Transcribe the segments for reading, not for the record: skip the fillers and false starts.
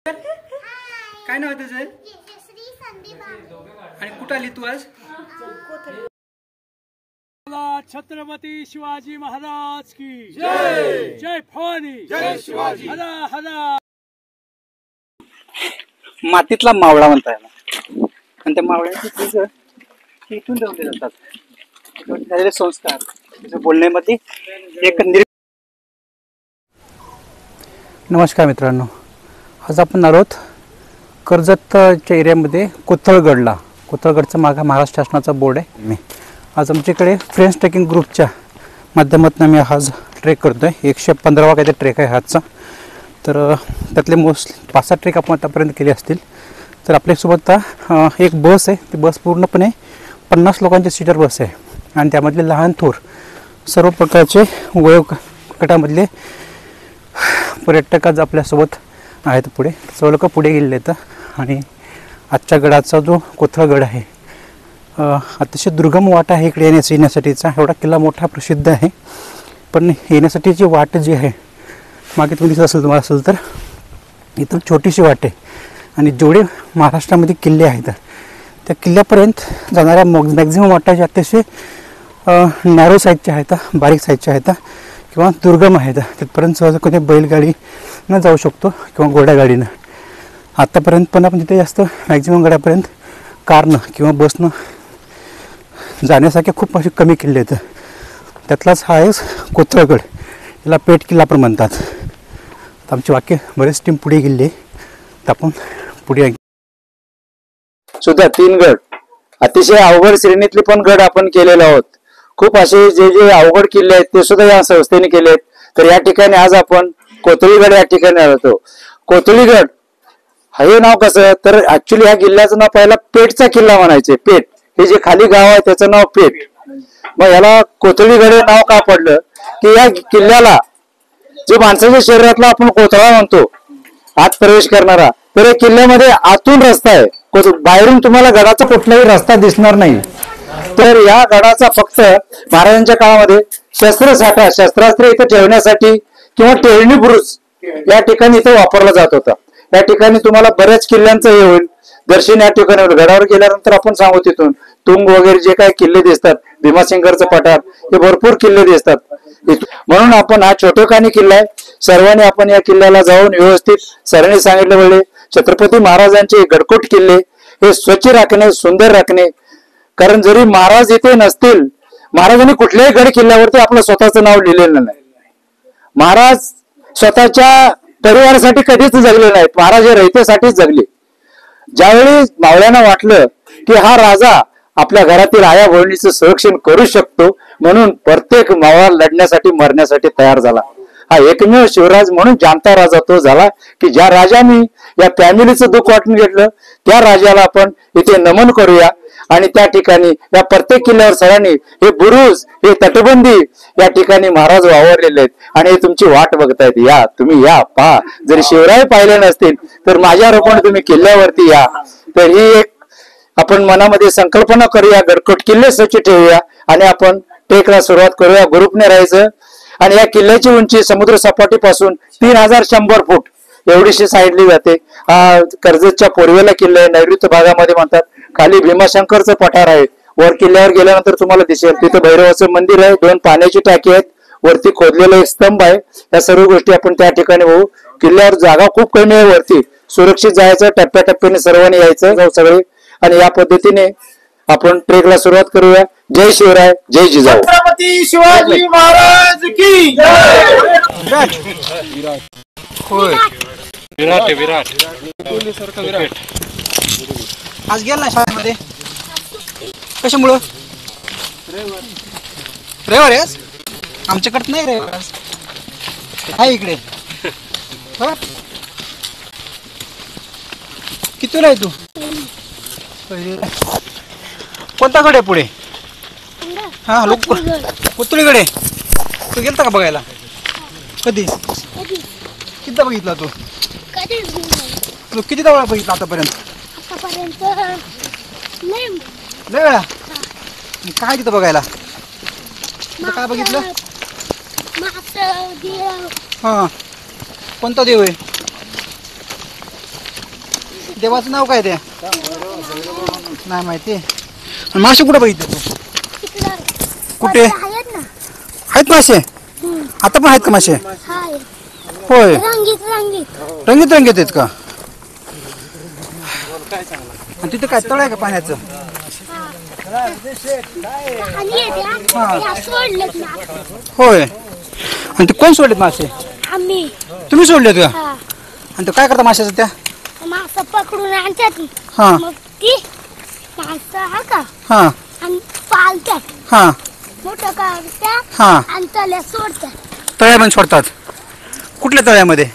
काय नाव तुझं? आणि कुठं आली तू आज? छत्रपती शिवाजी महाराज की जय। जय भवानी, जय शिवाजी। हरा हरा। मातीतला मावळा म्हणता येईल आणि त्या मावळ्याची चीज इथून ठेवले जातात झालेले संस्कार बोलण्यामध्ये एक नमस्कार मित्रांनो, आज आपण आलोत कर्जतच्या एरियामध्ये कोथळगडचा मागा महाराष्ट्र शासनाचा बोर्ड आहे। आज आमच्याकडे फ्रेंड्स ट्रेकिंग ग्रुपच्या माध्यमातून आम्ही आज ट्रेक करतो आहे। 115वा काहीतरी ट्रेक आहे आजचा। तर त्यातले मोस्टली 5-6 ट्रेक आपण आतापर्यंत केले असतील। तर आपल्यासोबत एक बस आहे, ती बस पूर्णपणे 50 लोकांची सीटर बस आहे आणि त्यामधले लहान थोर सर्व प्रकारचे वयोगटामधले पर्यटक आज आपल्यासोबत आहेत। पुढे सर्व लोक पुढे गेलेले आहेत आणि आजच्या गडाचा जो कोथळगड आहे अतिशय दुर्गम वाट आहे इकडे येण्यासाठीचा। एवढा किल्ला मोठा प्रसिद्ध आहे, पण येण्यासाठीची वाट जी आहे मागे तुम्ही दिसत असेल तुम्हाला असेल तर इथून छोटीशी वाट आहे आणि जेवढे महाराष्ट्रामध्ये किल्ले आहेत त्या किल्ल्यापर्यंत जाणाऱ्या मॅक्झिमम वाटा ज्या अतिशय नॅरो साईजच्या आहेत, बारीक साईजच्या आहेत किंवा दुर्गम आहेत। तिथपर्यंत सहज कोणी बैलगाडीनं जाऊ शकतो किंवा घोड्यागाडीनं। आत्तापर्यंत पण आपण तिथे जास्त मॅक्झिमम गडापर्यंत कारनं किंवा बसनं जाण्यासारखे खूप असे कमी किल्ले आहेत। त्यातलाच हा एक कोथळगड, याला पेठ किल्ला पण म्हणतात। तर आमची वाक्य बरेच टीम पुढे गेली, तर आपण पुढे सुद्धा 3 गड अतिशय अवघड श्रेणीतले पण गड आपण केलेले आहोत। खूप असे जे अवघड किल्ले आहेत ते सुद्धा या संस्थेने केले आहेत। तर या ठिकाणी आज आपण कोथळीगड या ठिकाणी आलो। कोथळीगड हे नाव कसं, तर ऍक्च्युली ह्या किल्ल्याचं नाव पहिला पेठचा किल्ला म्हणायचे। पेठ हे जे खाली गाव आहे त्याचं नाव पेठ। मग याला कोथळीगड हे नाव का पडलं की या किल्ल्याला जे माणसाच्या शरीरातला आपण कोथळा म्हणतो आत प्रवेश करणारा, तर या किल्ल्यामध्ये आतून रस्ता आहे, बाहेरून तुम्हाला गडाचा कुठलाही रस्ता दिसणार नाही। तर या गडाचा फक्त महाराजांच्या काळामध्ये शस्त्रास्त्र इथे ठेवण्यासाठी किंवा टेहळणी बुरुज या ठिकाणी इथे वापरला जात होता। या ठिकाणी तुम्हाला बऱ्याच किल्ल्यांचं हे होईल दर्शन या ठिकाणी होईल। गडावर गेल्यानंतर आपण सांगू तिथून तुंग वगैरे जे काही किल्ले दिसतात, भीमाशंकरचं पठार, हे भरपूर किल्ले दिसतात। म्हणून आपण हा छोटोखानी किल्ला आहे। सर्वांनी आपण या किल्ल्याला जाऊन व्यवस्थित सरांनी सांगितलं वेळे छत्रपती महाराजांचे गडकोट किल्ले हे स्वच्छ राखणे, सुंदर राखणे। कारण जरी महाराज इथे नसतील, महाराजांनी कुठल्याही गड किल्ल्यावरती आपलं स्वतःचं नाव लिहिलेलं नाही। महाराज स्वतःच्या परिवारासाठी कधीच जगले नाहीत, महाराज हे रयतेसाठीच जगले। ज्यावेळी मावळ्यांना वाटलं की हा राजा आपल्या घरातील आया बहिणीचं संरक्षण करू शकतो, म्हणून प्रत्येक मावळा लढण्यासाठी मरण्यासाठी तयार झाला। हा एकमेव शिवराज म्हणून जाणता राजा तो झाला की ज्या राजाने या फॅमिलीचं दुःख वाटून घेतलं त्या राजाला आपण इथे नमन करूया। आणि त्या ठिकाणी या प्रत्येक किल्ल्यावर सरांनी हे बुरुज, हे तटबंदी या ठिकाणी महाराज वावरलेले आहेत आणि हे तुमची वाट बघतायत। या तुम्ही या पहा, जरी शिवराय पाहिले नसतील तर माझ्या रूपाने तुम्ही किल्ल्यावरती या। तर ही एक आपण मनामध्ये संकल्पना करूया, गडकोट किल्ले स्वच्छ ठेवूया आणि आपण ट्रेकला सुरुवात करूया। ग्रुपने राहायचं आणि या किल्ल्याची उंची समुद्र सपाटीपासून 3100 फूट एवढीशी साईडली जाते। हा कर्जतच्या पूर्वेला किल्ला आहे, नैऋत्य भागामध्ये म्हणतात। खाली भीमाशंकरचं पठार आहे, वर किल्ल्यावर गेल्यानंतर तुम्हाला दिसेल तिथे भैरवाचं मंदिर आहे, 2 पाण्याची टाकी आहेत, वरती खोदलेला एक स्तंभ आहे। या सर्व गोष्टी आपण त्या ठिकाणी होऊ। किल्ल्यावर जागा खूप कमी आहे, वरती सुरक्षित जायचं, टप्प्याटप्प्याने सर्वांनी यायचं जाऊ सगळे आणि या पद्धतीने आपण ट्रेकला सुरुवात करूया। जय शिवराय, जय जिजाऊ। छत्रपती शिवाजी महाराज की जय। विराट आज गेला नाही शाळेमध्ये, कशामुळं? रविवार आहे आमच्याकडे नाही रविवार आहे इकडे। कितीला आहे तू? कोणता गड आहे पुढे? हा लोक कोथळीगड तू गेलता का बघायला? कधी कितीदा बघितला तू? तू किती वेळा बघितला आतापर्यंत? लय वेळा। काय तिथं बघायला? काय बघितलं? हा कोणता देव आहे? देवाचं नाव काय ते नाही माहिती. आणि मासे कुठे बघितले तू? कुठे आहेत मासे? आता पण आहेत का मासे? होय, रंगीत रंगीत आहेत का? आणि तिथे काय तळ आहे का पाण्याचं? होय. आणि ते कोण सोडलेत मासे? तुम्ही सोडलेत का? आणि ते काय करता माशाचं त्या? मासा पकडून आणतात. हा मग ती मासा हा का हा आणि पालतात. हा मोठं काढतात हा. आणि तल्या सोडतात. तळ्यामध्ये सोडतात? कुठल्या तळ्यामध्ये?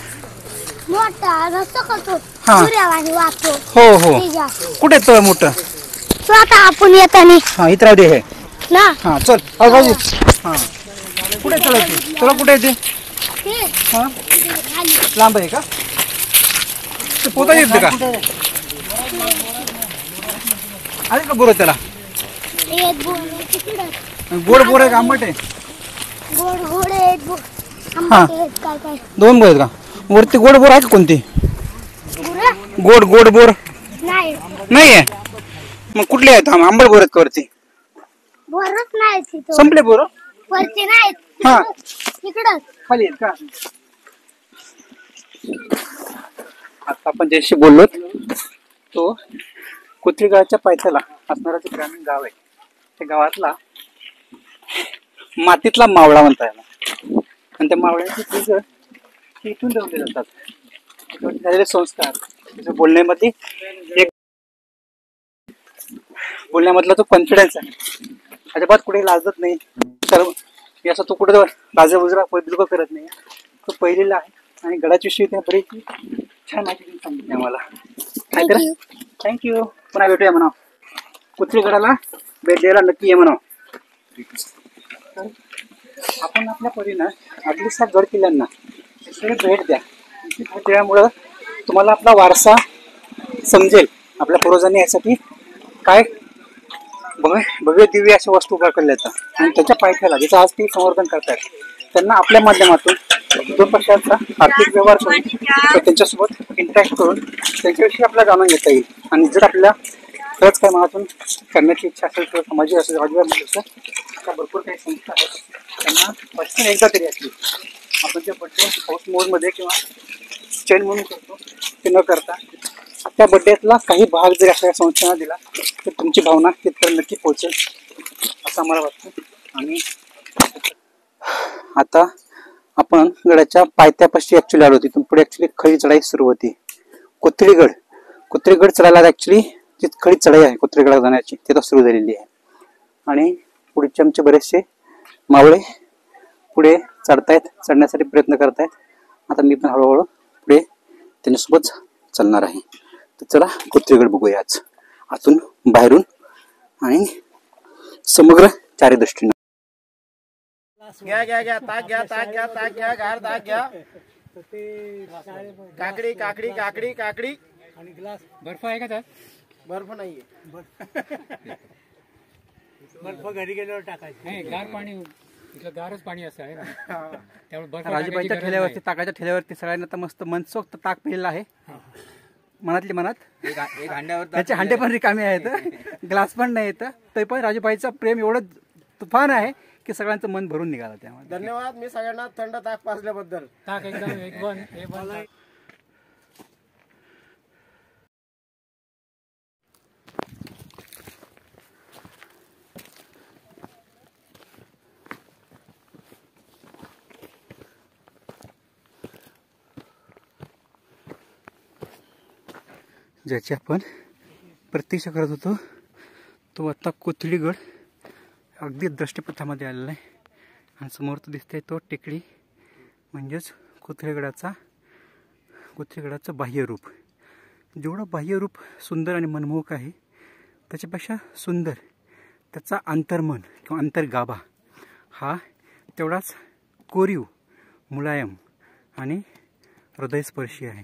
मोठा रस्ता करतो हा. सूर्यावानी वाचतो. हो हो. कुठे तळ मोठं? स्वतः आपण येतानी हा इथं राहू दे हे. ना हा चल बाजू. हा कुठे तळ येते? तळ कुठे येते? ते हा खाली लांब आहे का? ते पोता येते का? आले का बोर त्याला? एक बोर तिकडं गोड बोर आहे का आंबट आहे? गोड गोड आहेत आंबट आहेत काय काय दोन बोर आहेत का? वरती गोड बोर आहे का कोणती? गुरं गोड गोड बोर नाही. नाही आहे. मग कुठले आहेत? आंबट बोर आहेत का वरती? बोरच नाही तिथं. संपले बोर? वरती नाही हा. तिकडं खाली आहेत का? आता आपण ज्याशी बोललो तो कुत्रीगाळच्या पायथ्याला असणारा जे ग्रामीण गाव आहे त्या गावातला मातीतला मावळा म्हणता येईल. आणि त्या मावळ्याची चीज इथून ठेवले जातात. त्याच्यावरती झालेले संस्कार त्याच्या बोलण्यामध्ये एक बोलण्यामधला तो कॉन्फिडन्स आहे. अजिबात कुठे लाजत नाही. तर असं तो कुठे लाजा बुजरा बिलकुल करत नाही. तो पहिलेला आहे आणि गडाची विषयी त्या बरीच छान माहिती सांगितली आम्हाला. काय करा थँक्यू. पुन्हा भेटूया म्हणा. कुत्रीगडाला भेट द्यायला नक्की ये म्हणा. आपण आपल्या परीनं आपली सात गड किल्ल्यांना भेट द्या. भेट दिल्यामुळं तुम्हाला आपला वारसा समजेल. आपल्या पूर्वजांनी यासाठी काय भव्य दिव्य अशा वस्तू उभ्या केल्या जातात आणि त्याच्या पायथ्याला ज्याचं आज ते संवर्धन करतात त्यांना आपल्या माध्यमातून दोन प्रकारचा आर्थिक व्यवहार करून त्यांच्यासोबत इंटरॅक्ट करून त्यांच्याविषयी आपल्याला जाणून घेता येईल. आणि जर आपल्याला खरंच काय मनातून करण्याची इच्छा असेल किंवा सामाजिक असेल राजकीय त्या भरपूर काही संस्था आहेत त्यांना वर्षातून एकदा तरी असली आपण जे बड्डे हाऊस मोडमध्ये किंवा चेन म्हणून करतो ते न करता त्या बड्डेतला काही भाग जरी अशा संस्थांना दिला तर तुमची भावना तिथपर्यंत नक्की पोहोचेल असं आम्हाला वाटतं. आणि आता आपण गडाच्या पायथ्यापाशी ॲक्च्युली आलो. तिथून पुढे ॲक्च्युली खरी चढाई सुरू होती. कुत्रीगड चढायला ॲक्च्युली जी खरी चढाई आहे कुत्रीगडाला जाण्याची ती आता सुरू झालेली आहे. आणि पुढचे आमचे बरेचसे मावळे पुढे चढण्यासाठी प्रयत्न करतायत. आता मी पण हळूहळू पुढे त्यांच्यासोबत चालणार आहे. तर चला कुत्रीगड बघूया आज आतून बाहेरून आणि समग्र चारी दृष्टीनं. घ्या घ्या घ्या ताक घ्या ताक घ्या ताक घ्या गार ताक घ्या. काकडी काकडी काकडी काकडी आणि ग्लास बर्फ आहे का त्यात? बर्फ नाहीये. बर्फ घरी गेल्यावर टाकायचं. नाही गार पाणी इथलं गारच पाणी असं आहे ना त्यामुळे बर्फ राजूबाईच्या ठेल्यावरती ताकाच्या ठेल्यावरती सगळ्यांना आता मस्त मनसोक्त ताक पिलेलं आहे. मनातली मनात एक हांड्यावर त्याचे हांडे पण रिकामे आहेत. ग्लास पण नाही येतं तरी पण राजूबाईचं प्रेम एवढं तुफान आहे की सगळ्यांचं मन भरून निघालं त्यामध्ये. धन्यवाद मी सगळ्यांना थंड ताक पाजल्याबद्दल. ताक एकदम एक बन हे बन. ज्याची आपण प्रतीक्षा करत होतो तो आता कोथळीगड अगदी दृष्टीपथामध्ये आलेला आहे. आणि समोर तो दिसतंय तो टेकडी म्हणजेच कोथळीगडाचं बाह्यरूप. जेवढं बाह्यरूप सुंदर आणि मनमोहक आहे त्याच्यापेक्षा सुंदर त्याचा अंतर्मन किंवा अंतर्गाभा हा तेवढाच कोरीव, मुलायम आणि हृदयस्पर्शी आहे.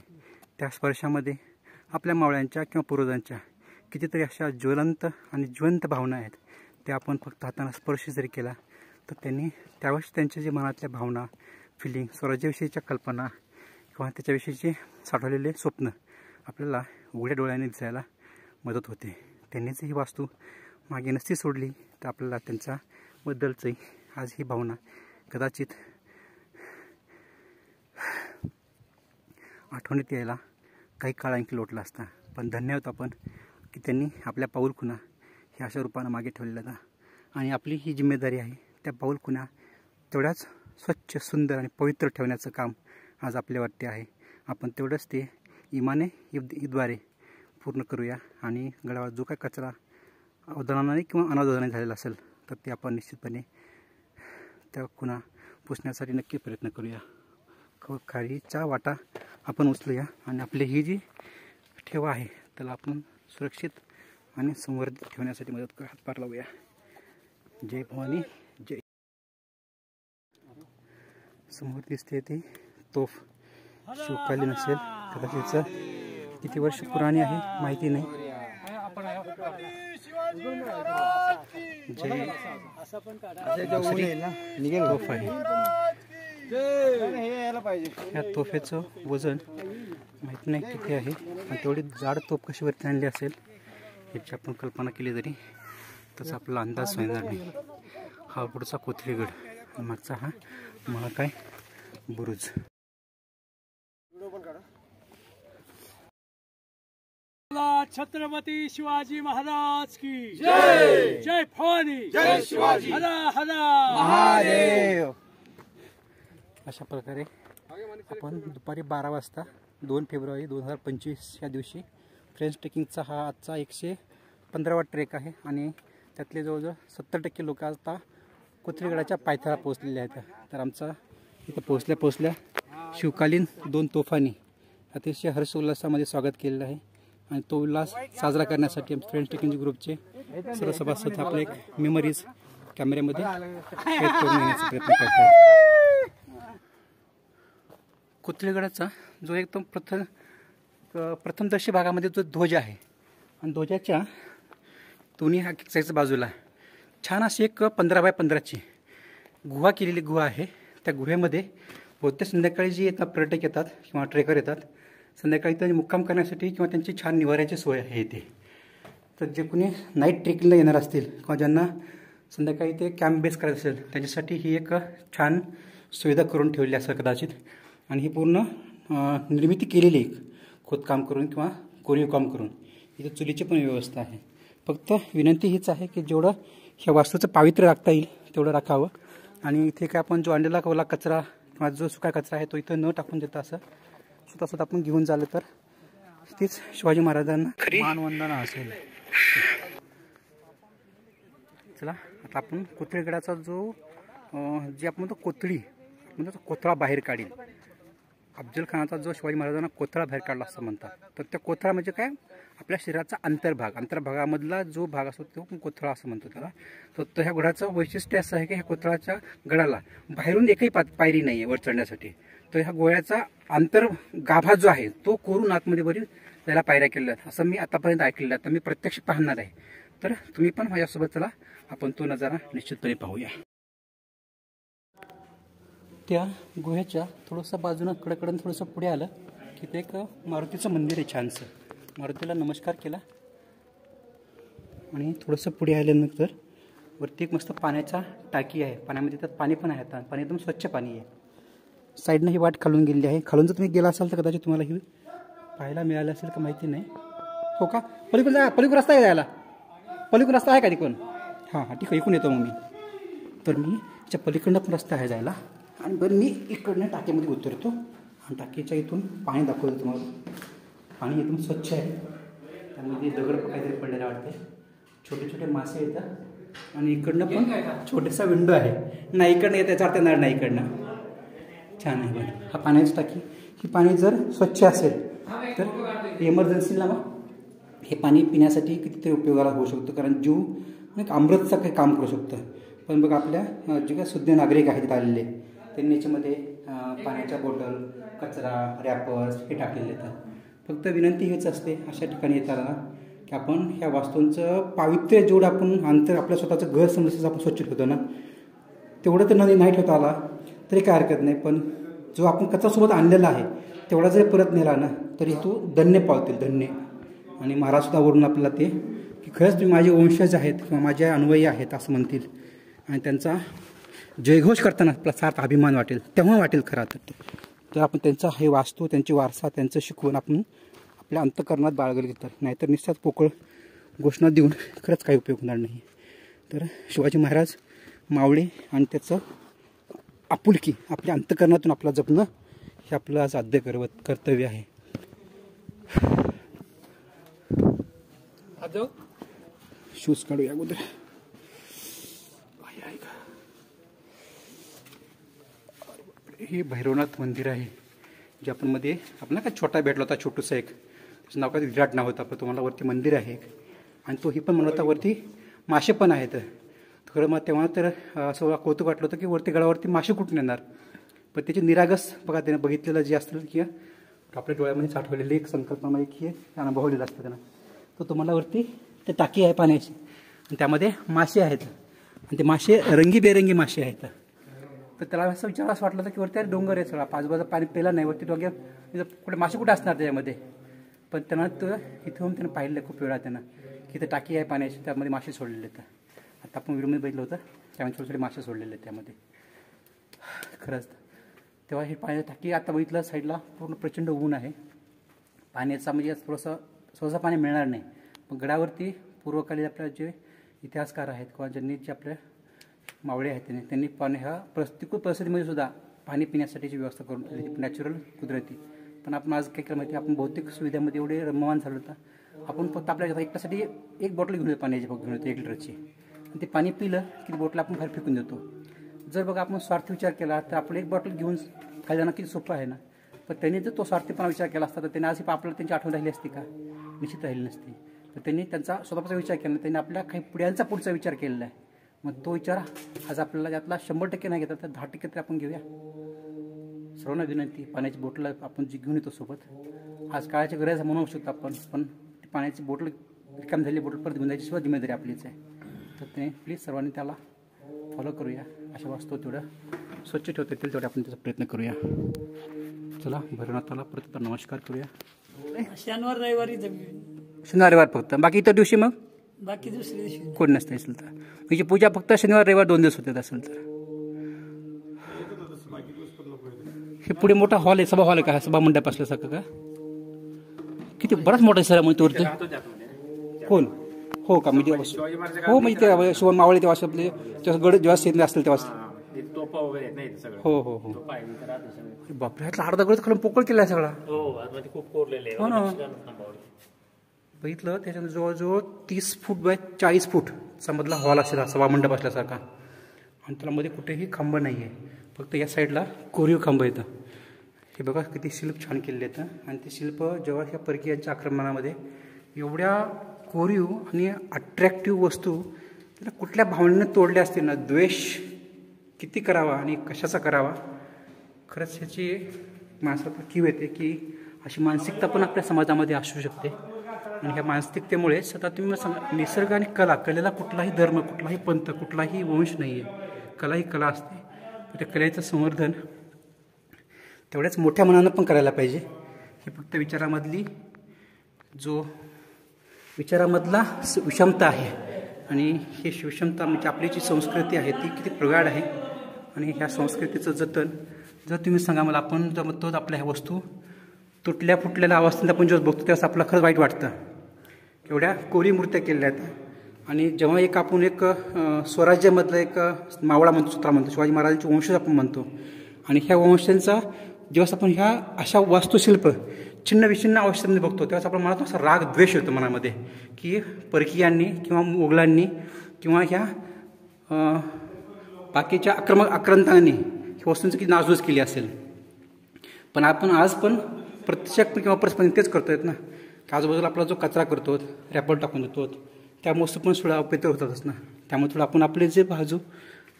त्या स्पर्शामध्ये आपल्या मावळ्यांच्या किंवा पूर्वजांच्या कितीतरी अशा ज्वलंत आणि जिवंत भावना आहेत. त्या आपण फक्त हाताने स्पर्श जरी केला तर त्यावेळेस त्यांच्या जे मनातल्या भावना, फिलिंग, स्वराज्याविषयीच्या कल्पना किंवा त्याच्याविषयीचे साठवलेले स्वप्न आपल्याला उघड्या डोळ्याने दिसायला मदत होते. त्यांनीच ही वास्तू मागे नसती सोडली तर आपल्याला त्यांच्याबद्दलची आज ही भावना कदाचित आठवणीत यायला काही काळ आणखी लोटला असता. पण धन्यवाद आपण की त्यांनी आपल्या पाऊलखुणा ह्या अशा रूपानं मागे ठेवलेल्या होता आणि आपली ही जिम्मेदारी आहे त्या पाऊलखुणा तेवढ्याच स्वच्छ सुंदर आणि पवित्र ठेवण्याचं काम आज आपल्यावरती आहे. आपण तेवढंच ते इमाने द्वारे पूर्ण करूया आणि गडावर जो काय कचरा अवधानाने किंवा अनावधानाने झालेला असेल तर ते आपण निश्चितपणे त्या खुणा पुसण्यासाठी नक्की प्रयत्न करूया. खारीचा वाटा आपण उचलूया आणि आपली ही जी ठेवा आहे त्याला आपण सुरक्षित आणि संवर्धित ठेवण्यासाठी हातभार लावूया. जय भवानी जय. समोर दिसते ती तोफ शिवकालीन असेल कदाचित किती वर्ष पुराणी आहे माहिती नाही. जय तोफ आहे. या तोफेचं वजन माहित नाही किती आहे आणि तेवढी जाड तोफ कशी वरती आणली असेल याची आपण कल्पना केली तरी तसा आपला अंदाज येणार नाही. हा पुढचा कोथळीगड आणि मागचा हा महाकाय बुरुज. छत्रपती शिवाजी महाराज की जय. जय भवानी जय शिवाजी. हर हर महादेव. अशा प्रकारे आपण दुपारी 12 वाजता 2 फेब्रुवारी 2025 या दिवशी फ्रेंच ट्रेकिंगचा हा आजचा 115वा ट्रेक आहे आणि त्यातले जवळजवळ 70% लोक आता कोथळीगडाच्या पायथ्याला पोहोचलेले आहेत. तर आमचा इथं पोहोचल्या शिवकालीन 2 तोफांनी अतिशय हर्षोल्लासामध्ये स्वागत केलेलं आहे आणि तो उल्हास साजरा करण्यासाठी फ्रेंच ट्रेकिंग ग्रुपचे सर्व सभासद आपले एक मेमरीज कॅमेऱ्यामध्ये शेअर करून घेण्याचा प्रयत्न करतात. कोथळीगडाचा जो एकदम प्रथमदर्शी भागामध्ये जो ध्वज आहे आणि ध्वजाच्या दोन्ही साईडच्या बाजूला छान अशी एक 15x15ची गुहा केलेली गुहा आहे. त्या गुहेमध्ये बहुतेक संध्याकाळी जी येतात पर्यटक येतात किंवा ट्रेकर येतात संध्याकाळी त्यांनी मुक्काम करण्यासाठी किंवा त्यांची छान निवाऱ्याची सोय आहे इथे. तर जे कोणी नाईट ट्रेकिंगला येणार असतील किंवा ज्यांना संध्याकाळी ते कॅम्प बेस करायचं असेल त्यांच्यासाठी ही एक छान सुविधा करून ठेवली असं कदाचित. आणि ही पूर्ण निर्मिती केलेली एक खोदकाम करून किंवा कोरीव काम करून इथे चुलीची पण व्यवस्था आहे. फक्त विनंती हीच आहे की जेवढं ह्या वास्तूचं पावित्र्य राखता येईल तेवढं राखावं आणि इथे काय आपण जो आणलेला ओला कचरा किंवा जो सुका कचरा आहे तो इथं न टाकून देता असं स्वतः आपण घेऊन झालं तर तीच शिवाजी महाराजांना खरी मानवंदना असेल. चला आता आपण कोथळीगडाचा जो जे आपण म्हणतो कोथळी म्हणजे कोथळा बाहेर काढील. अफजल खानाचा जो शिवाजी महाराजांना कोथळा बाहेर काढला असं म्हणतात. तर त्या कोथळा म्हणजे काय आपल्या शरीराचा अंतर्भागामधला जो भाग असतो तो कोथळा असं म्हणतो त्याला. तर ह्या गडाचं वैशिष्ट्य असं आहे की ह्या कोथळाच्या गडाला बाहेरून एकही पायरी नाही आहे वर चढण्यासाठी. तर ह्या गोळ्याचा गाभा जो आहे तो कोरून आतमध्ये बरी त्याला पायऱ्या केलेल्या आहेत असं मी आतापर्यंत ऐकलेलं आहे. तर मी प्रत्यक्ष पाहणार आहे. तर तुम्ही पण माझ्यासोबत चला आपण तो नजारा निश्चितपणे पाहूया. त्या गुहेच्या थोडंसं बाजूनं कडेकडून थोडंसं पुढे आलं की ते एक मारुतीचं मंदिर आहे छानसं. मारुतीला नमस्कार केला आणि थोडंसं पुढे आल्यानंतर वरती एक मस्त पाण्याचा टाकी आहे. पाण्यामध्ये त्यात पाणी पण आहे. आता पाणी एकदम स्वच्छ पाणी आहे. साईडनं ही वाट खालून गेलेली आहे. खालून जर तुम्ही गेला असाल तर कदाचित तुम्हाला ही पाहायला मिळालं असेल का माहिती नाही. हो का पलीकडून पलीकडून रस्ता आहे जायला. पलीकडून रस्ता आहे का तिकडून? हां ठीक आहे इकडून येतो मग मी. तर मी त्याच्या पलीकडनं पण रस्ता आहे जायला आणि बरं मी इकडनं टाकीमध्ये उतरतो आणि टाकीच्या इथून पाणी दाखवतो तुम्हाला. पाणी एकदम स्वच्छ आहे. त्यामध्ये दगड काहीतरी पडलेला वाटते. छोटे छोटे मासे येतात आणि इकडनं पण छोटासा विंडो आहे. नाही इकडनं येतं याचा अर्थ नाही इकडनं. छान आहे बरं. हा पाण्याची टाकी. ही पाणी जर स्वच्छ असेल तर इमर्जन्सीला हे पाणी पिण्यासाठी कितीतरी उपयोगाला होऊ शकतं. कारण जीव एक अमृतचं काही काम करू शकतं. पण बघा आपल्या जे काही शुद्ध नागरिक आहेत आलेले त्यांनी याच्यामध्ये पाण्याच्या बॉटल कचरा रॅपर्स हे टाकलेले आहेत. फक्त विनंती हेच असते अशा ठिकाणी येताना की आपण ह्या वास्तूंचं पावित्र्य जेवढं आपण अंतर आपल्या स्वतःचं घर समजतं आपण स्वच्छ ठेवतो ना तेवढं तर नाही ठेवता आला तरी काय हरकत नाही. पण जो आपण कचरासोबत आणलेला आहे तेवढा जरी परत नेला ना तरी तो धन्य पावतील. धन्य आणि महाराजसुद्धा वरून आपल्याला ते की खरंच तुम्ही माझे वंशज आहेत किंवा माझे अनुयायी आहेत असं म्हणतील आणि त्यांचा जयघोष करताना आपला सार्थ अभिमान वाटेल, तेव्हा वाटेल खरा तर आपण त्यांचा हे वास्तू, त्यांची वारसा, त्यांचं शिकवून आपण आपल्या अंतःकरणात बाळगले तर, नाहीतर निश्चित पोकळ घोषणा देऊन खरंच काही उपयोग होणार नाही. तर शिवाजी महाराज, मावळे आणि त्याचं आपुलकी आपल्या अंतःकरणातून आपला जपणं हे आपलं आज आद्य कर्तव्य आहे. शूज काढूया अगोदर. हे भैरवनाथ मंदिर आहे जे आपण मध्ये आपण का छोटा भेटला होता, छोटूसा एक, त्याचं नाव काय विराट नाव होतं, पण तुम्हाला वरती मंदिर आहे आणि तो ही पण म्हणत होता वरती मासे पण आहेत. खरं मग तेव्हा तर असं कौतुक वाटलं होतं की वरती गडावरती मासे कुठून येणार, पण त्याचे निरागस बघा त्यानं बघितलेलं जे असतं की आपल्या डोळ्यामध्ये साठवलेली एक संकल्पना एक हे अनुभवलेलं असतं त्यांना. तर तुम्हाला वरती ते टाकी आहे पाण्याची आणि त्यामध्ये मासे आहेत आणि ते मासे रंगीबेरंगी मासे आहेत. तर त्याला असं विचार असं वाटलं की वरती डोंगर आहे सगळा, आजूबाजूला पाणी पेला नाही, वरती डोंगर कुठे मासे कुठे असणार त्याच्यामध्ये. पण त्यांना तो इथून त्यानं पाहिलं खूप वेळा त्यानं की ते टाकी आहे पाण्याची, त्यामध्ये मासे सोडलेले आहेत. आता आपण व्हिडिओमध्ये बघितलं होतं त्यामध्ये छोटे छोटे मासे सोडलेले आहेत त्यामध्ये. खरंच तेव्हा हे पाण्याची टाकी आता बघितलं साईडला पूर्ण प्रचंड ऊन आहे, पाण्याचा म्हणजे थोडंसं सहसा पाणी मिळणार नाही. पण गडावरती पूर्वकाली आपल्या जे इतिहासकार आहेत किंवा ज्यांनी जे आपल्या मावळे आहेत त्यांनी पाणी ह्या प्रतिकूल परिस्थितीमध्ये सुद्धा पाणी पिण्यासाठीची व्यवस्था करून ठेवली, नॅचरल, कुदरती. पण आपण आज काय केलं माहिती, आपण भौतिक सुविधामध्ये एवढे रममान झालो होता, आपण फक्त आपल्या एकट्यासाठी एक बॉटल घेऊन येतो पाण्याची, फक्त घेऊन येतो 1 लिटरची, आणि ते पाणी पिलं की बॉटल आपण बाहेर फेकून देतो. जर बघा आपण स्वार्थी विचार केला तर आपलं एक बॉटल घेऊन काही जणांना किती सोपं आहे ना. पण त्यांनी जर तो स्वार्थीपणा विचार केला असता तर त्यांनी आज आपल्याला त्यांची आठवण राहिली असती का? निश्चित राहिली नसती. तर त्यांनी त्यांचा स्वतःचा विचार केला, त्यांनी आपल्या काही पुढ्यांचा पुढचा विचार केलेला आहे. मग तो विचार आज आपल्याला त्यातला 100% नाही घेतात तर 10% तरी आपण घेऊया. सर्वांना विनंती, पाण्याची बॉटल आपण जी घेऊन येतो सोबत, आज काळाची गरज म्हणू शकतो आपण, पण पाण्याची बॉटल रिकामी झालेली बॉटल परत घेऊन जायची सुद्धा जिम्मेदारी आपलीच आहे. तर ते प्लीज सर्वांनी त्याला फॉलो करूया. अशा वास्तू तेवढं स्वच्छ ठेवता येतील तेवढे आपण त्याचा प्रयत्न करूया. चला भैरवनाथाला परत नमस्कार करूया. शनिवार रविवारी शनिवार रविवार फक्त, बाकी इतर दिवशी मग बाकी दुसऱ्या दिवशी कोण नसतं असेल तर म्हणजे पूजा फक्त शनिवार रविवार 2 दिवस होते असेल तर. हे पुढे मोठा हॉल आहे, सभा हॉल आहे का, सभा मंडप असल्यासारखं का? किती बराच मोठा आहे सर म्हणजे वरती. कोण हो का, म्हणजे हो म्हणजे ते शिवण मावळे तेव्हा आपले गड जेव्हा सेंद्र असतील तेव्हा हो हो हो. बापरे, ह्यातला अर्धा गड खालून पोकळ केला आहे सगळा. हो ना, बघितलं त्याच्यात जवळजवळ 30 फूट बाय 40 फूटचा मधला हॉल असेल सभा मंडप असल्यासारखा. आणि त्याला मध्ये कुठेही खांब नाही आहे, फक्त या साईडला कोरीव खांब येतं. हे बघा किती शिल्प छान केलेले आहेत. आणि ते शिल्प जेव्हा ह्या परकीयांच्या आक्रमणामध्ये एवढ्या कोरीव आणि अट्रॅक्टिव्ह वस्तू त्याला कुठल्या भावनेने तोडल्या असतील ना, द्वेष किती करावा आणि कशाचा करावा, खरंच ह्याची माणसाला कीव येते की अशी मानसिकता पण आपल्या समाजामध्ये असू शकते. आणि ह्या मानसिकतेमुळे स्वतः तुम्ही निसर्ग आणि कलेला कुठलाही धर्म, कुठलाही पंथ, कुठलाही वंश नाही आहे. कला ही कला असते. त्या कलेचं संवर्धन तेवढ्याच मोठ्या मनानं पण करायला पाहिजे. हे फक्त विचारामधला विषमता आहे. आणि हे विषमता म्हणजे आपली जी संस्कृती आहे ती किती प्रगाढ आहे. आणि ह्या संस्कृतीचं जतन जर तुम्ही सांगा मला, आपण जर म्हणतो आपल्या ह्या वस्तू तुटल्या फुटलेल्या अवस्थेत आपण जेव्हा बघतो तेव्हा आपल्याला खरंच वाईट वाटतं. एवढ्या कोरी मूर्त्या केलेल्या आहेत. आणि जेव्हा आपण एक स्वराज्यामधलं एक मावळा म्हणतो, सुत्रा म्हणतो, शिवाजी महाराजांचे वंशज आपण म्हणतो. आणि ह्या वंशांचा जेव्हा आपण ह्या अशा वास्तुशिल्प छिन्न विछिन्न अवस्थेमध्ये बघतो तेव्हा आपण मनात असा राग द्वेष होतो मनामध्ये की परकीयांनी किंवा मोगलांनी किंवा ह्या बाकीच्या आक्रमकांनी ह्या वस्तूंची किती नासधूस केली असेल. पण आपण आज पण प्रत्यक्ष किंवा परस्पर तेच करतोय ना, की आजूबाजूला आपला जो कचरा करतो, रॅपर टाकून देतो, त्या वस्तू पण थोडा अपेत्र होतातच ना. त्यामुळे थोडं आपण आपले जे बाजू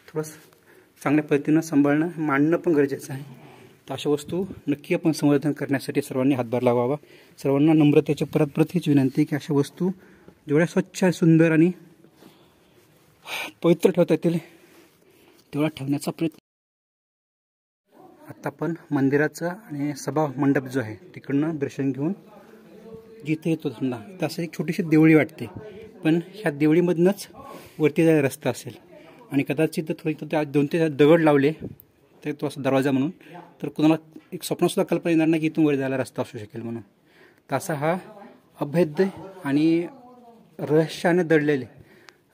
थोडं चांगल्या पद्धतीनं सांभाळणं, मांडणं पण गरजेचं आहे. तर अशा वस्तू नक्की आपण संवर्धन करण्यासाठी सर्वांनी हातभार लावावा. सर्वांना नम्रतेची परत हीच विनंती की अशा वस्तू जेवढ्या स्वच्छ, सुंदर आणि पवित्र ठेवता येतील तेवढा ठेवण्याचा प्रयत्न. आता आपण मंदिराचं आणि सभा मंडप जो आहे तिकडनं दर्शन घेऊन जिथे येतो समजा तसं एक छोटीशी देवळी वाटते, पण ह्या देवळीमधूनच वरती जायला रस्ता असेल आणि कदाचित थोडी त्या 2 ते 4 दगड लावले तर तो असा दरवाजा म्हणून, तर कुणाला एक स्वप्नसुद्धा कल्पना येणार नाही की इथून वर जायला रस्ता असू शकेल म्हणून. तसा हा अभेद्य आणि रहस्याने दडलेले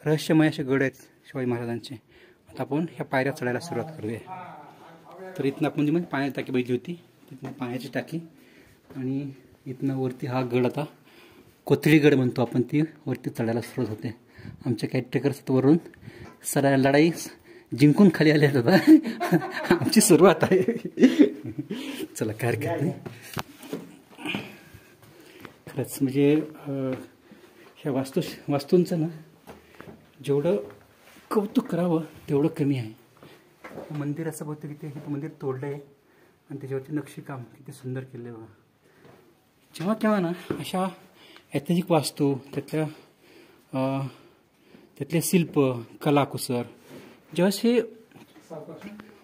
रहस्यमय असे गड आहेत शिवाजी महाराजांचे. आता आपण ह्या पायऱ्या चढायला सुरुवात करूया. तर इथनं आपण जी पाण्याची टाकी बघितली होती, तिथनं पाण्याची टाकी आणि इथनं वरती हा गड, आता कोथळीगड म्हणतो आपण, ती वरती चढायला सुरुवात होते. आमचे काही ट्रेकर्स वरून सरा लढाई जिंकून खाली आले होता. आमची सुरुवात आहे. चला काय हरकत नाही. खरंच म्हणजे ह्या वास्तूंचं ना जेवढं कौतुक करावं तेवढं कमी आहे. मंदिर असं बोलतं की ते मंदिर तोडलं आहे आणि त्याच्यावरती नक्षीकाम किती सुंदर केलं आहे बघा. जेव्हा केव्हा ना अशा ऐतिहासिक वास्तू, त्यातले शिल्प, कलाकुसर जेव्हा असे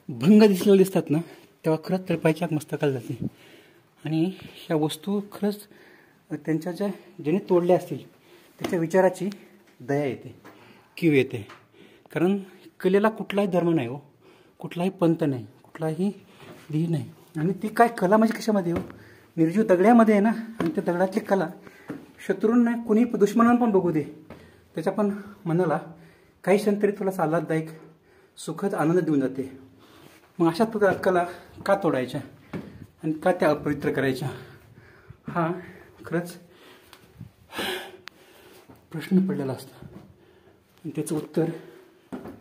भंग दिसलेले दिसतात ना, तेव्हा खरंच तळपायची आग मस्तकाला जाते. आणि ह्या वस्तू खरंच त्यांच्या ज्याने तोडल्या असतील त्याच्या विचाराची दया येते, कीव येते. कारण कलेला कुठलाही धर्म नाही हो, कुठलाही पंथ नाही, कुठलाही देह नाही. आणि ती काय कला म्हणजे कशामध्ये हो, निर्जीव दगड्यामध्ये आहे ना. आणि त्या दगडातली कला शत्रूंना कोणी दुश्मनांना पण बघू दे, त्याच्या पण मनाला काही क्षण तरी तुला आल्हाददायक सुखद आनंद देऊन जाते. मग अशा तुला कला का तोडायच्या आणि का त्या अपवित्र करायच्या, हा खरंच प्रश्न पडलेला असतो. आणि त्याचं उत्तर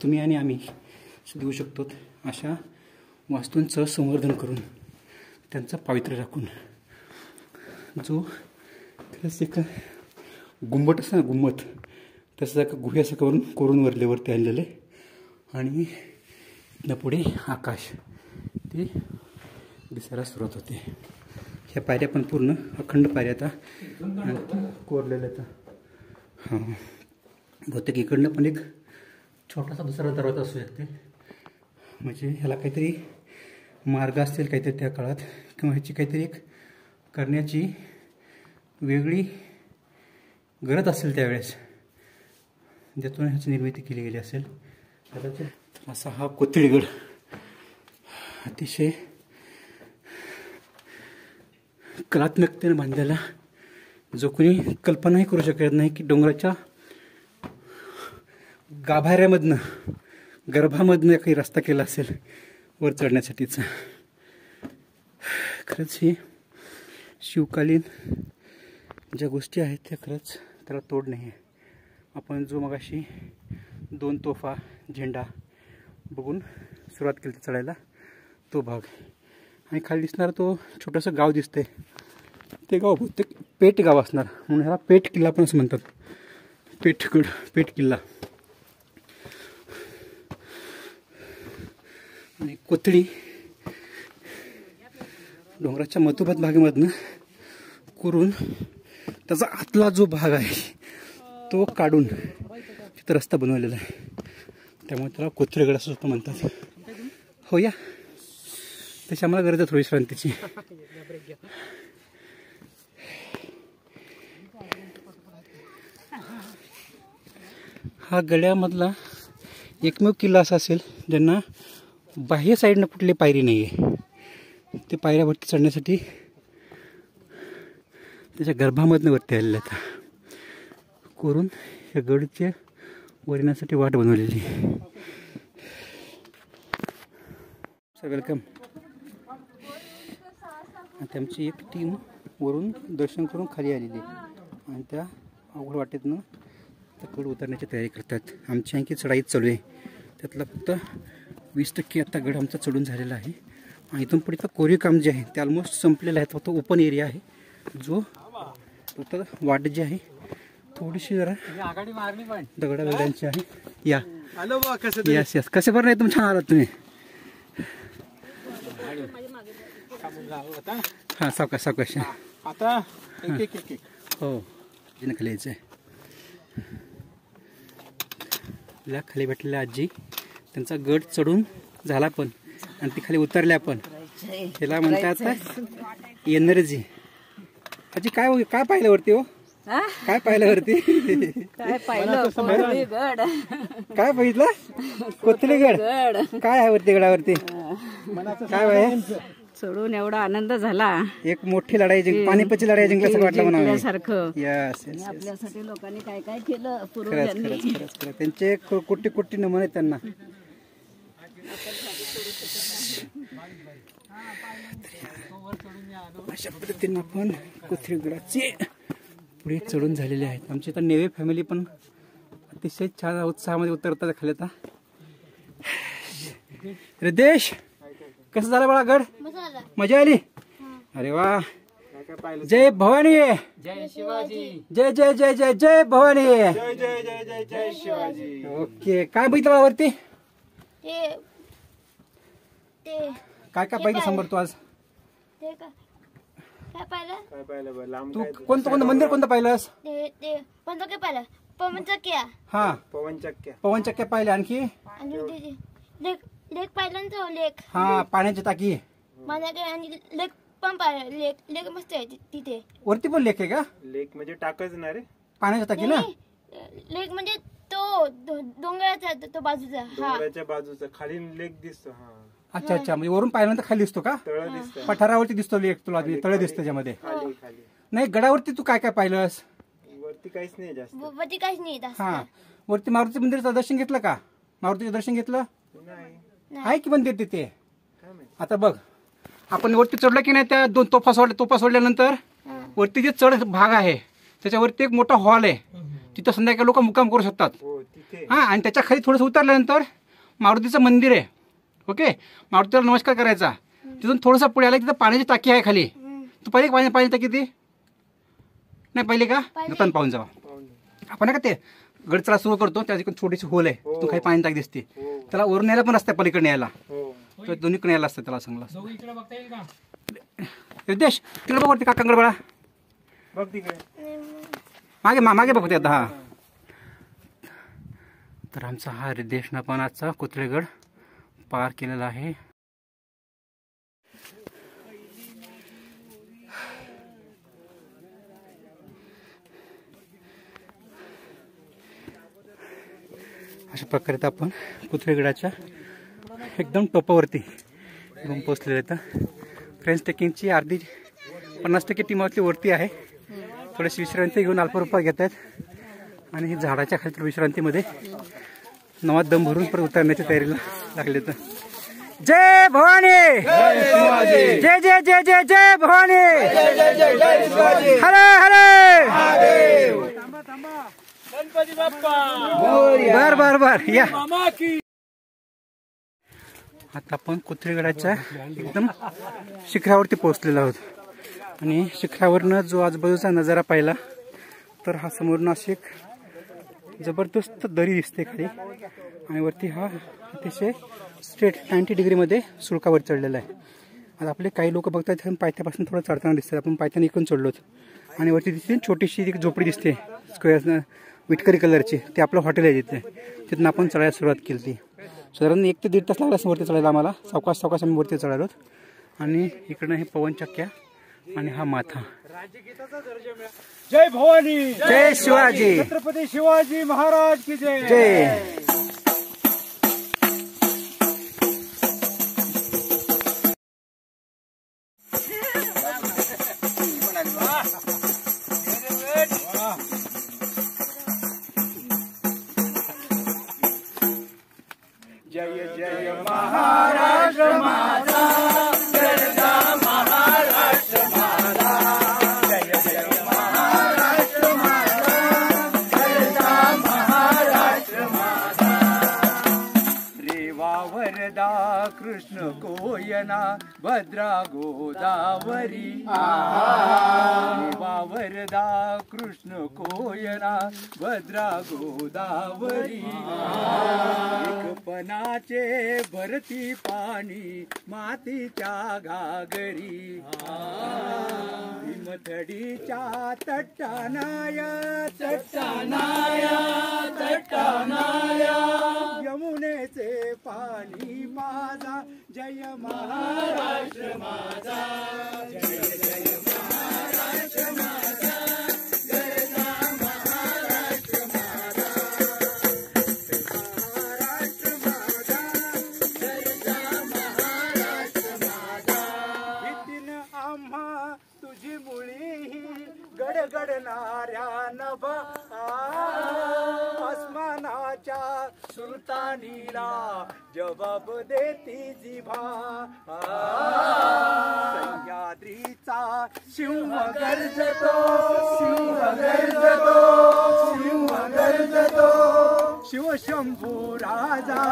तुम्ही आणि आम्ही देऊ शकतो अशा वास्तूंचं संवर्धन करून, त्यांचं पावित्र्य राखून. जो खरंच एक गुंबट असं ना, गुंमत तसं एका गुह्यासारखं कोरून वरती आणलेले आणि इथनं पुढे आकाश ते दिसायला सुरुवात होते. ह्या पायऱ्या पण पूर्ण अखंड पायऱ्या आता कोरलेल्या आता. हां, बहुतेक इकडनं पण एक छोटासा दुसरा दरवाजा असू शकते. म्हणजे ह्याला काहीतरी मार्ग असतील काहीतरी त्या काळात, किंवा ह्याची काहीतरी एक करण्याची वेगळी गरज असेल त्यावेळेस, ज्यातून ह्याची निर्मिती केली गेली असेल. तर असा हा कोथळीगड अतिशय कलात्मकतेने बांधलेला, जो कोणी कल्पनाही करू शकत नाही की डोंगराच्या गाभाऱ्यामधनं, गर्भामधनं काही रस्ता केला असेल वर चढण्यासाठीचा. खरंच ही शिवकालीन ज्या गोष्टी आहेत त्या खरंच त्याला तोड नाही आहे. आपण जो मगाशी 2 तोफा झेंडा बघून सुरुवात केली चढायला, तो भाग, आणि खाली दिसणारा तो छोटंसं गाव दिसतंय, ते गाव बहुतेक पेठ गाव असणार, म्हणून ह्याला पेठ किल्ला पण असं म्हणतात. पेठगड, पेठ किल्ला. आणि कोथळी डोंगराच्या मधोमध भागामधनं करून त्याचा आतला जो भाग आहे तो काढून तिथं रस्ता बनवलेला आहे, त्यामुळे त्याला कोथळीगड असं सुद्धा म्हणतात. हो या, त्याची आम्हाला गरज आहे थोडी विश्रांतीची. हा गड्यामधला एकमेव किल्ला असा असेल ज्यांना बाह्य साईडनं कुठली पायरी नाही आहे. ते पायऱ्यावरती चढण्यासाठी त्याच्या गर्भामधनं वरती आलेल्या आहेत, करून या गडच्या वर येण्यासाठी वाट बनवलेली. Sir welcome. आता आमची एक टीम वरून दर्शन करून खाली आलेली आणि त्या अवघड वाटेतनं त्या गड उतरण्याची तयारी करतात. आमची आणखी चढाईच चालू आहे, त्यातला फक्त 20% आता गड आमचा चढून झालेला आहे. आणि इथून पुढे तर कोरीव काम जे आहे ते ऑलमोस्ट संपलेलं आहे. फक्त ओपन एरिया आहे, जो फक्त वाट जी आहे थोडीशी जरा दगडा दगडांची आहे. या यस यस, कसे बरं नाही तुम्ही, छान आलात तुम्ही. हां, सावकाश सावकाश. आता हो, जिने खाली यायचं आहे. आपल्या खाली भेटलेल्या आजी, त्यांचा गड चढून झाला पण आणि ती खाली उतरल्या पण. त्याला म्हणतात एनर्जी. आजी काय काय पाहिलं वरती हो? काय पाहिलं वरती? काय पाहिलं? कोथळीगड. काय बघितलं? कोथळीगड. काय आहे वरती गडावरती? काय आहे? चढून एवढा आनंद झाला. एक मोठी लढाई पानिपतची लढाई जिंकल्यासारखं वाटलं म्हणा. जिंकल्यासारखं. यस. आपल्यासाठी लोकांनी काय काय केलं खरंच पूर्वजांनी. खरंच त्यांचे कोटी कोटी नमन आहेत त्यांना. अशा पद्धतीने आपण कोथळीगडाचे पुढे चढून झालेले आहेत. आमची आता नेवे फॅमिली पण अतिशय छान उत्साहामध्ये उतरतात खाली. आता रिदेश कसं झालं बाळा गड? मजा आली? अरे वा. जय भवानी. जय शिवाजी. जय जय जय जय जय भवानी. जय जय जय जय जय शिवाजी. ओके. काय बघितलं वरती? ते ते काय काय पाहिजे समोर तू आज? ते काय पाहिलं? काय पाहिलं बरं? लांब तू काय? कोणतं मंदिर कोणतं पाहिलंस? ते पण काय पाहिलं? पवनचक्क्या हा पवनचक्क्या. पवन चक्क्या पाहिले. आणखी आणि लेक लेक पाहिलं ना. लेक हा पाण्याची टाकी. माझ्याकडे आणि लेक पण पाहिलं. लेक मस्त आहे तिथे. वरती पण लेक आहे का? लेक म्हणजे टाकच ना रे. पाण्याची टाकी ना? लेक म्हणजे तो डोंगराचा तो बाजूचा. हा डोंगराच्या बाजूचा खाली लेक दिसतो. हा अच्छा अच्छा. म्हणजे वरून पाहिल्यानंतर खाली दिसतो का? तळ दिसतं. पठारावरती दिसतो लेक. तुला तळ दिसतं त्याच्यामध्ये. खाली खाली नाही गडावरती तू काय काय पाहिलंस? वरती काहीच नाही जास्त. वरती काहीच नाही जास्त. हा वरती मारुती मंदिराचं दर्शन घेतलं का? मारुतीचं दर्शन घेतलं? नाही आहे की मंदिर तिथे? काय माहिती. आता बघ आपण वरती चढलं की नाही. त्या 2 तोफा सोडल्यानंतर वरती जे चढ भाग आहे त्याच्यावरती एक मोठा हॉल आहे. तिथं संध्याकाळी लोक मुक्काम करू शकतात. हो तिथे. हा आणि त्याच्या खाली थोडंसं उतरल्यानंतर मारुतीचं मंदिर आहे. ओके. मारुतीला नमस्कार करायचा. तिथून थोडंसं पुढे आलं तिथं पाण्याची टाकी आहे खाली. तू पाहिजे पाण्याची टाकी ती? नाही पाहिले का? नंतर पाहून जावा. आपण का ते गड चढा सुरू करतो त्या छोटीशी होल आहे. तिथून काही पाणी टाकी दिसते. त्याला वरून यायला पण रस्ता पलीकडे यायला. हो दोन्हीकडे यायला असतं त्याला चांगला. जाऊ इकडे बघता येईल का? रितेश तिकडे बघ वरती काकांकडे बघा. बघ तिकडे. मागे बघते आता. हा तर आमचा हा रितेशनं पण आजचा कोथळीगड पार केलेला आहे. अशा प्रकारे आपण कोथळीगडाच्या एकदम टोपावरती येऊन पोचलेले आहेत. फ्रेंड्स ट्रेकिंगची अर्धी 50% टीम आपली वरती आहे. थोडीशी विश्रांती घेऊन अल्परूपा घेत आहेत आणि ही झाडाच्या खाली विश्रांतीमध्ये नवा दम भरून परत उतरण्याच्या तयारीला लागले. तर जय भवानी. जय जय जय जय जय भवानी. हरे हरे. गणपती बाप्पा. बर या. मामा की. आता आपण कोथळीगडाच्या एकदम शिखरावरती पोहोचलेलो आहोत आणि शिखरावरनं जो आजूबाजूचा नजारा पाहिला तर हा समोरनं अशी एक जबरदस्त दरी दिसते खाली आणि वरती हा अतिशय स्ट्रेट 90 डिग्रीमध्ये सुळकावर चढलेला आहे. आता आपले काही लोक बघतात पायथ्यापासून थोडं चढताना दिसतात. आपण पायथ्याने इकडून चढलोत आणि वरती दिसते छोटीशी एक झोपडी दिसते स्क्वेअर विटकरी कलरची. ते आपलं हॉटेल आहे तिथे. तिथून आपण चढायला सुरुवात केली ती. साधारण 1 ते 1.5 तास लागला वरती चढायला आम्हाला. सावकाश आम्ही वरती चढालोत आणि इकडनं हे पवनचक्क्या आणि हा माथा. जय भवानी. जय शिवाजी. छत्रपती शिवाजी महाराज की जय. जय. जय जय महाराष्ट्र माझा. गरजा महाराष्ट्र माझा. जय जय महाराष्ट्र माझा. गरजा महाराष्ट्र माझा. रेवा वरदा कृष्ण कोयना भद्रा गोदावरी. रेवा वरदा कृष्ण कोयना भद्रा गोदावरी. एकपणाचे भरती पाणी मातीच्या घागरी. भीमथडीच्या तट्टानाया तट्टानाया तट्टानाया. यमुनेचे पाणी माझा. जय महाराष्ट्र माझा. जय जय महाराष्ट्र माझा. तुझी मुळी गडगडणाऱ्या नभा आसमानाच्या सुलतानीला जबाब देती जिभा सह्याद्रीचा सिंह गर्जतो सिंह गर्जतो सिंह गर्जतो शिवशंभू राजा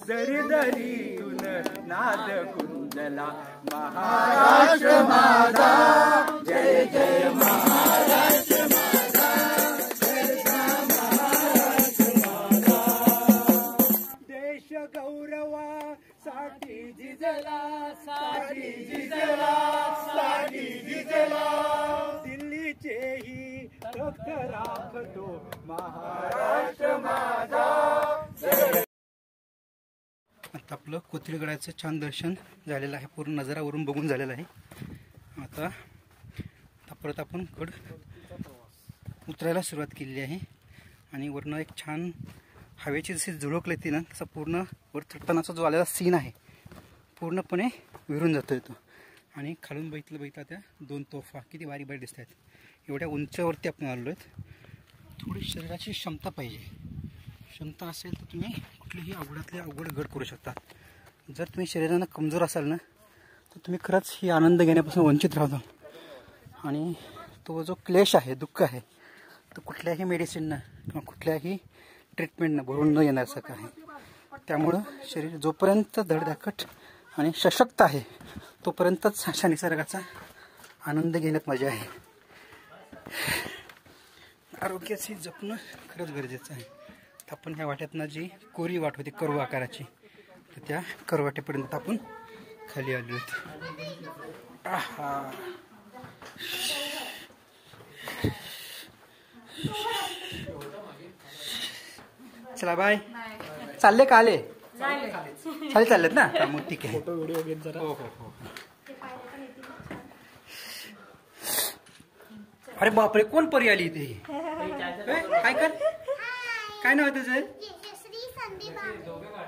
दरी दरीतून नाद कुंदला महाराष्ट्र माझा जय जय महाराष्ट्र माझा देश गौरवासाठी झिजला साठी झिजला साठी झिजला दिल्लीचेही तख्त राखतो महाराष्ट्र माझा. आता आपलं कोथळीगडाचं छान दर्शन झालेलं आहे, पूर्ण नजारावरून बघून झालेलं आहे. आता परत आपण गड उतरायला सुरुवात केलेली आहे आणि वरनं एक छान हवेची जशी झुळूक येते ना तसा पूर्ण वर चढतानाचा जो आलेला सीन आहे पूर्णपणे विरून जातो येतो. आणि खालून बघितलं त्या 2 तोफा किती भारी भारी दिसत आहेत. एवढ्या उंचावरती आपण आलो आहेत. थोडी शरीराची क्षमता पाहिजे. क्षमता असेल तर तुम्ही कुठलेही अवघडातले अवघड गड करू शकता. जर तुम्ही शरीरानं कमजोर असाल ना तर तुम्ही खरंच ही आनंद घेण्यापासून वंचित राहता. आणि तो जो क्लेश आहे, दुःख आहे, तो कुठल्याही मेडिसिननं किंवा कुठल्याही ट्रीटमेंटनं भरून न येण्यासारखं आहे. त्यामुळं शरीर जोपर्यंत धडधाकट आणि सशक्त आहे तोपर्यंतच अशा निसर्गाचा आनंद घेण्यात मजा आहे. आरोग्याची जपणं खरंच गरजेचं आहे. आपण ह्या वाट्यातनं जी कोरी वाट होती कर्व आकाराची तर त्या करवाटेपर्यंत आपण खाली आलो होतो. आहा, चला बाय. चालले का आले? खाली चाललेत ना? मग ठीक आहे. फोटो व्हिडिओ घेत जरा. हो हो हो. अरे बापरे, कोण परी आली इथे? काय कर, काय नाव आहे तुझं?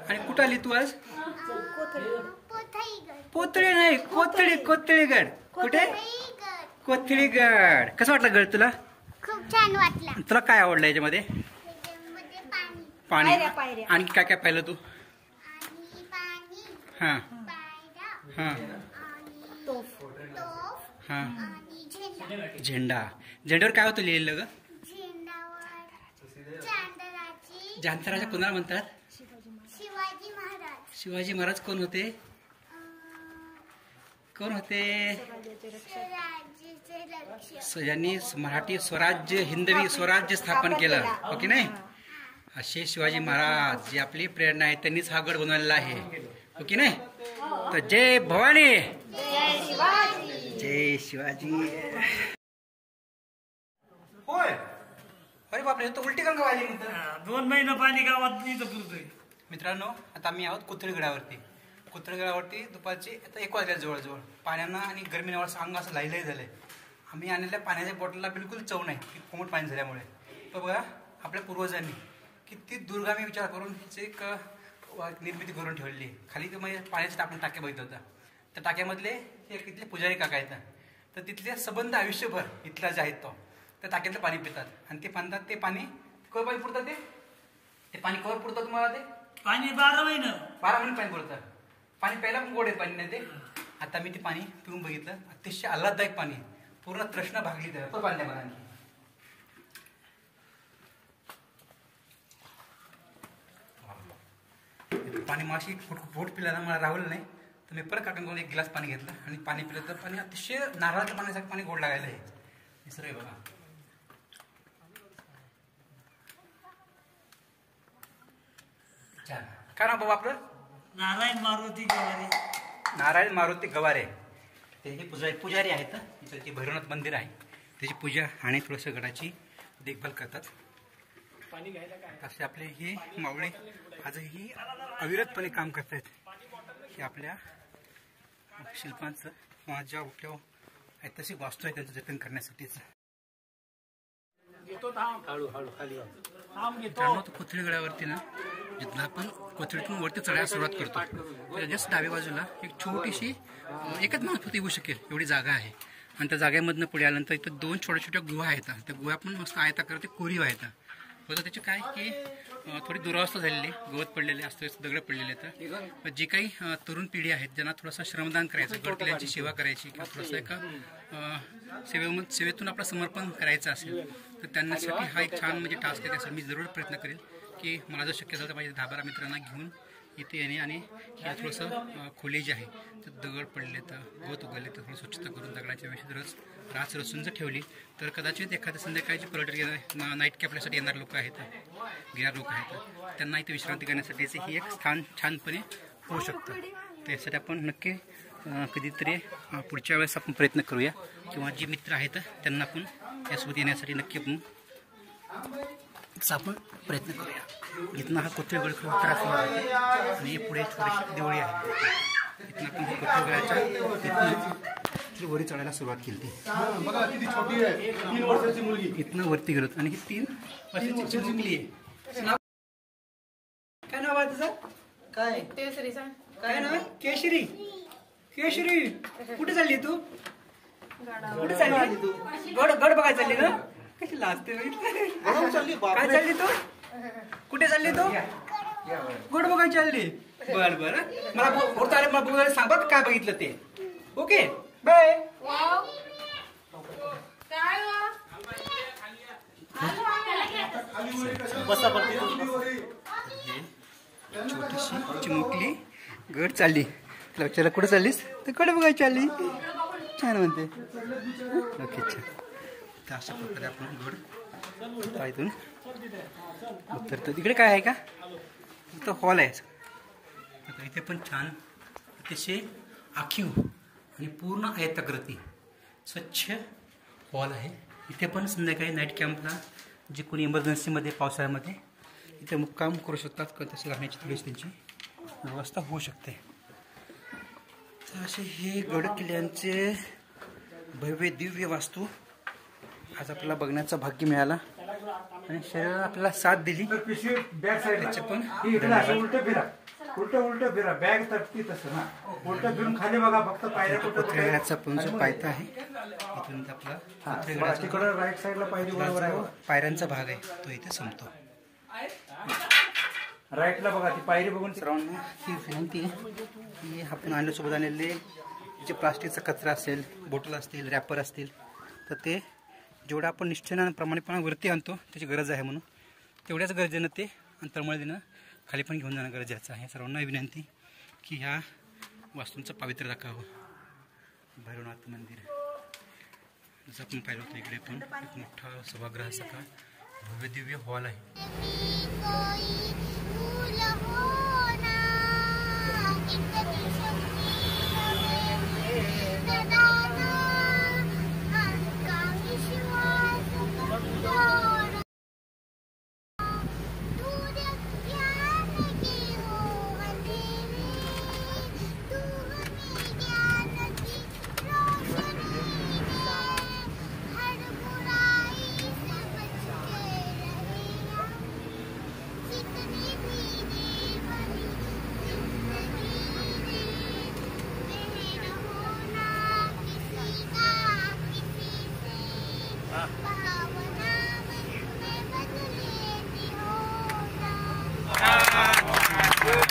आणि कुठं आली तू आज? पोतळी नाही, कोथळीगड. कुठे? कोथळीगड. कसं वाटलं गड तुला? खूप छान वाटलं. तुला काय आवडलं याच्यामध्ये? पाणी. आणखी काय काय पाहिलं तू? हां हां हां. झेंडा. झेंड्यावर काय होतं लिहिलेलं ग? चांदराच्या कोणाला म्हणतात? शिवाजी महाराज. शिवाजी महाराज कोण होते? कोण होते? यांनी मराठी स्वराज्य, हिंदवी स्वराज्य स्थापन केलं, हो की नाही? असे शिवाजी महाराज जी आपली प्रेरणा आहे त्यांनीच हा गड बनवलेला आहे, हो की नाही? तर जय भवानी, जय शिवाजी. होय. अरे बापरे, तो उलटी गंगा वाहिली. 2 महिने पाणी गावात इथं पुरतोय. मित्रांनो, आता आम्ही आहोत कोथळीगडावरती. कोथळीगडावरती दुपारची आता 1 वाजल्या जवळजवळ. पाण्यानं आणि गरमीनं अंग असं लाहिलंही झालंय. आम्ही आणलेल्या पाण्याच्या बॉटलला बिलकुल चव नाही, कोमट पाणी झाल्यामुळे. तर बघा, आपल्या पूर्वजांनी किती दुर्गामी विचार करून हिची एक निर्मिती करून ठेवलेली आहे. खाली म्हणजे पाण्याचे आपण टाके बघितलं होतं. त्या टाक्यामधले हे तिथले पुजारी काका येतात, तर तिथले संबंध आयुष्यभर इथला जे आहेत तो त्या टाक्यातलं पाणी पितात. आणि ते पाणतात. ते पाणी कवर पाणी पुरतं. ते पाणी कवर पुरतं तुम्हाला? ते पाणी 12 महिने पाणी पुरतं. पाणी प्यायला पण गोड आहे पाणी नाही ते. आता मी ते पाणी पिऊन बघितलं, अतिशय आल्हाददायक पाणी. पूर्ण तृष्णा भागली तर पाणी मला आणखी. पाणी माशी पोट पिल्यानं मला राहुल नाही, तर मी परत काकांकडून 1 गिलास पाणी घेतलं आणि पाणी पिलं. तर पाणी अतिशय नारळाच्या पाण्यासारखं पाणी गोड लागायला आहे. निसर्ग बघा. छान. काय नाव बाबा आपलं? नारायण मारुती गवारे. नारायण मारुती गवारे. ते हे पुजारी आहेत. इथं ते भैरवनाथ मंदिर आहे, त्याची पूजा आणि थोडंसं गडाची देखभाल करतात. असे आपले हे मावळे आजही अविरतपणे काम करतायत. हे आपल्या शिल्पांचं किंवा ज्या आपल्या ऐतिहासिक वास्तू आहे त्यांचं जतन करण्यासाठीच. मित्रांनो, कोथळीगडावरती ना जिथं आपण कोथळीतून वरती चढायला सुरुवात करतो, जस्ट डाव्या बाजूला एक छोटीशी एकच माणूस येऊ शकेल एवढी जागा आहे. आणि त्या जागेमधनं पुढे आल्यानंतर इथं 2 छोट्या छोट्या गुहा आहेत. त्या गुहा पण मस्त आयताकार ते कोरीव आहेत. फक्त त्याची काय की थोडी दुरावस्था झालेली, गवत पडलेले असते, दगड पडलेले आहेत. जी काही तरुण पिढी आहेत ज्यांना थोडंसं श्रमदान करायचं, गड किल्ल्यांची सेवा करायची किंवा थोडंसं एका सेवेतून आपलं समर्पण करायचं असेल तर त्यांच्यासाठी हा एक छान म्हणजे टास्क आहे. त्यासाठी मी जरूर प्रयत्न करेन की मला जर शक्य झालं तर माझ्या 10-12 मित्रांना घेऊन इथे येणे आणि थोडंसं खोली जी आहे तर दगड पडले तर गवत उगवले तर थोडं स्वच्छता करून दगडाच्या वेळेस राच रचून जर ठेवली तर कदाचित एखाद्या संध्याकाळचे पर्यटक नाईट कॅम्पसाठी येणारे लोक आहेत, गिरार लोक आहेत, त्यांना इथे विश्रांती करण्यासाठी ही एक स्थान छानपणे होऊ शकतं. त्यासाठी आपण नक्की कधीतरी पुढच्या वेळेस आपण प्रयत्न करूया किंवा जे मित्र आहेत त्यांना आपण यासोबत येण्यासाठी नक्की आपण प्रयत्न करूया. इथनं हा कोथळगड उतरा सुरू आहे आणि पुढे थोडीशी देवळी आहे. इथनं आपण ही कोथळगडाच्या वरी चढायला सुरुवात केली. इथनं वरती गेलो आणि ही 3 वर्षाची मुलगी आहे. काय नाव आहे तुझं? काय काय नाव? केशरी. केशरी कुठे चालली तू? कुठे चालली तू? गड बघायला चालली ना? कशी लाजते काय चालली तू? कुठे चालली तू? गड बघायला चालली. बर बर मला बोलता आले, मला सांग बघ काय बघितलं ते. Okay bye. छोटीशी चिमुकली गड चालली. लक्षाला कुठे चाललीस? तर गड बघायला चालली. छान म्हणते. ओके छान. तर अशा प्रकारे आपण गड पायथून उतरतो. तिकडे काय आहे का? इथं हॉल आहे. आता इथे पण छान अतिशय आखीव आणि पूर्ण आयताकृती स्वच्छ हॉल आहे. इथे पण संध्याकाळी नाईट कॅम्पला जे कोणी इमर्जन्सीमध्ये पावसाळ्यामध्ये इथे मुक्काम करू शकतात किंवा तसे राहण्याची थोडीशी त्यांची व्यवस्था होऊ शकते. तर असे हे गड किल्ल्यांचे भव्य दिव्य वास्तू आज आपल्याला बघण्याचं भाग्य मिळालं आणि शरीराला आपल्याला साथ दिली. त्याचे पण उलट फिरा बॅग तटती तसं ना उलट फिरून खाली बघा फक्त पायऱ्या. कोथळगडाचा पण जो पायथा आहे इथून आपला राईट साईडला पायऱ्यांचा भाग आहे तो इथे संपतो. राईटला बघा ती पायरी बघून सर्वांना ही विनंती आहे की आपण आणल्यासोबत आणलेले जे प्लास्टिकचा कचरा असेल, बॉटल असतील, रॅपर असतील तर ते जेवढं आपण निश्चयानं प्रामाणिकपणा वरती आणतो त्याची गरज आहे म्हणून तेवढ्याच गरजेनं ते अंतर्मळीनं खाली पण घेऊन जाणं गरजेचं आहे. सर्वांना विनंती की ह्या वास्तूंचं पावित्र्य दाखवावं. भैरवनाथ मंदिर जसं आपण पाहिलं होतं इकडे पण एक मोठा सभागृहासारखा भव्य दिव्य हॉल आहे.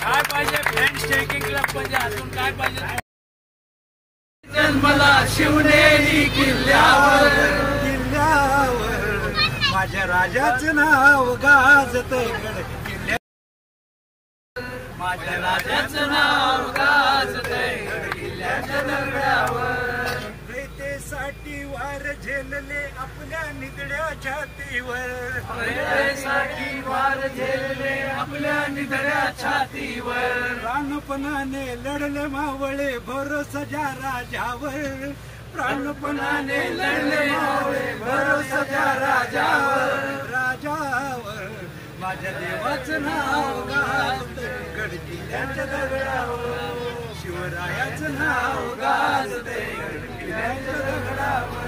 काय पाहिजे फ्रेंड्स ट्रेकिंग क्लब म्हणजे अजून काय पाहिजे? जन्मला शिवनेरी किल्ल्यावर माझ्या राजाचं नाव गाजतंय गड किल्ल्या. माझ्या राजाचं नाव गाजतंय किल्ल्याच्या दगडावर. साठी वार झेलले आपल्या निधड्या छातीवर. साठी वार झेलले आपल्या निधड्या छातीवर. प्राणपणाने लढले मावळे भरोसा ज्या राजावर. प्राणपणाने लढले मावळे भरोसा ज्या राजावर. राजावर माझ्या देवाचं नाव गाजतंय गड किल्ल्याच्या दगडावर. शिवरायाचं नाव गाजतंय गड किल्ल्याच्या दगडावर.